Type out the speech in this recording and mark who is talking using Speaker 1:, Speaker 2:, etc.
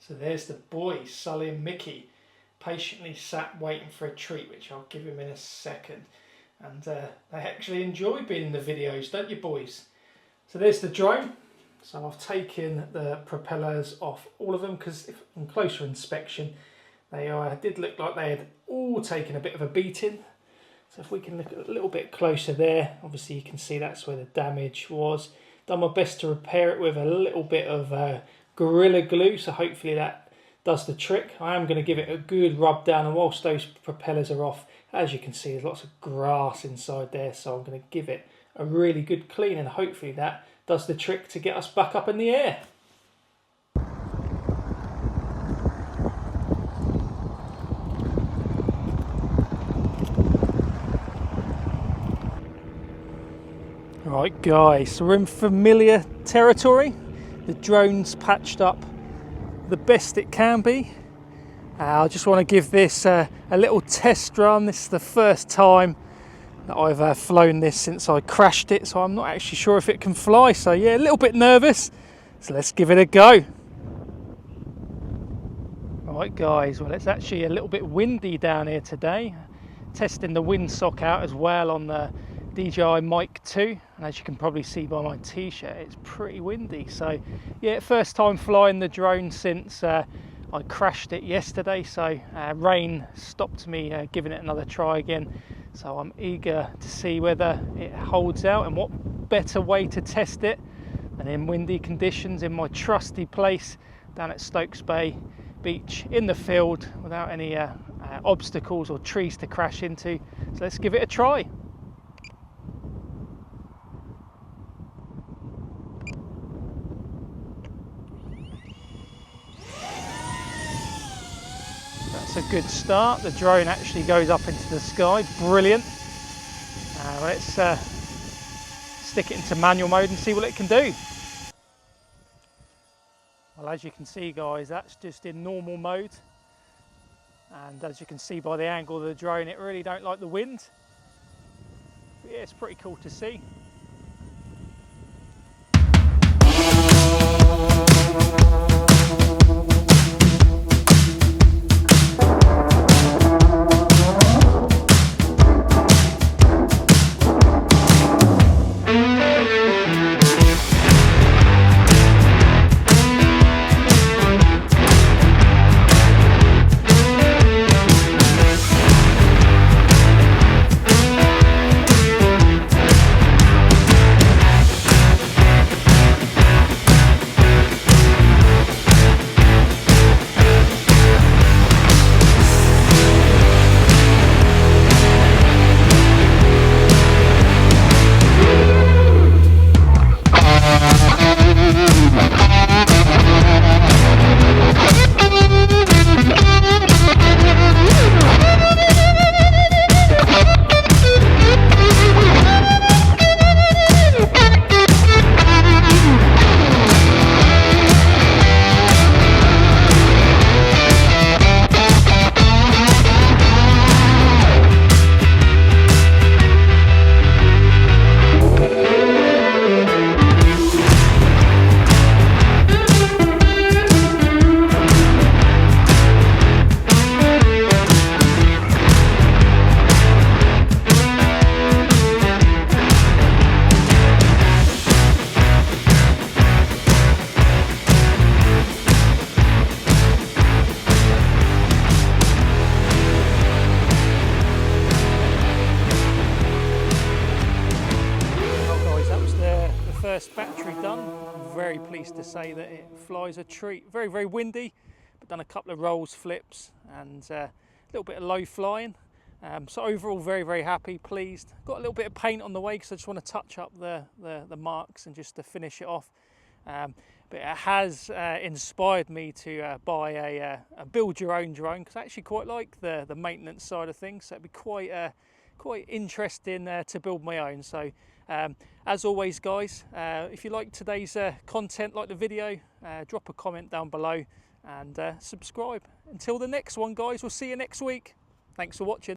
Speaker 1: So there's the boys, Sully and Mickey, patiently sat waiting for a treat, which I'll give him in a second. And they actually enjoy being in the videos, don't you boys? So there's the drone. So I've taken the propellers off all of them because on closer inspection, they did look like they had all taken a bit of a beating. So if we can look a little bit closer there, obviously you can see that's where the damage was. Done my best to repair it with a little bit of Gorilla Glue, so hopefully that does the trick. I am going to give it a good rub down, and whilst those propellers are off, as you can see, there's lots of grass inside there, so I'm going to give it a really good clean, and hopefully that does the trick to get us back up in the air. Right guys, so we're in familiar territory. The drone's patched up the best it can be. I just want to give this a little test run. This is the first time that I've flown this since I crashed it, so I'm not actually sure if it can fly. So yeah, a little bit nervous. So let's give it a go. Right guys, well it's actually a little bit windy down here today. Testing the windsock out as well on the DJI Mic 2, and as you can probably see by my t-shirt, it's pretty windy. So yeah, first time flying the drone since I crashed it yesterday, so rain stopped me giving it another try again. So I'm eager to see whether it holds out, and what better way to test it than in windy conditions in my trusty place down at Stokes Bay Beach in the field without any obstacles or trees to crash into. So let's give it a try. That's a good start. The drone actually goes up into the sky. Brilliant. Let's stick it into manual mode and see what it can do. Well, as you can see guys, that's just in normal mode, and as you can see by the angle of the drone, it really don't like the wind. But yeah, it's pretty cool to see. First battery done. I'm very pleased to say that it flies a treat. Very, very windy, but done a couple of rolls, flips, and a little bit of low flying. So overall, very, very happy, pleased. Got a little bit of paint on the way because I just want to touch up the marks and just to finish it off. But it has inspired me to buy a build your own drone, because I actually quite like the maintenance side of things. So it'd be quite interesting to build my own. So as always guys, if you like today's content, like the video, drop a comment down below and subscribe. Until the next one guys, we'll see you next week. Thanks for watching.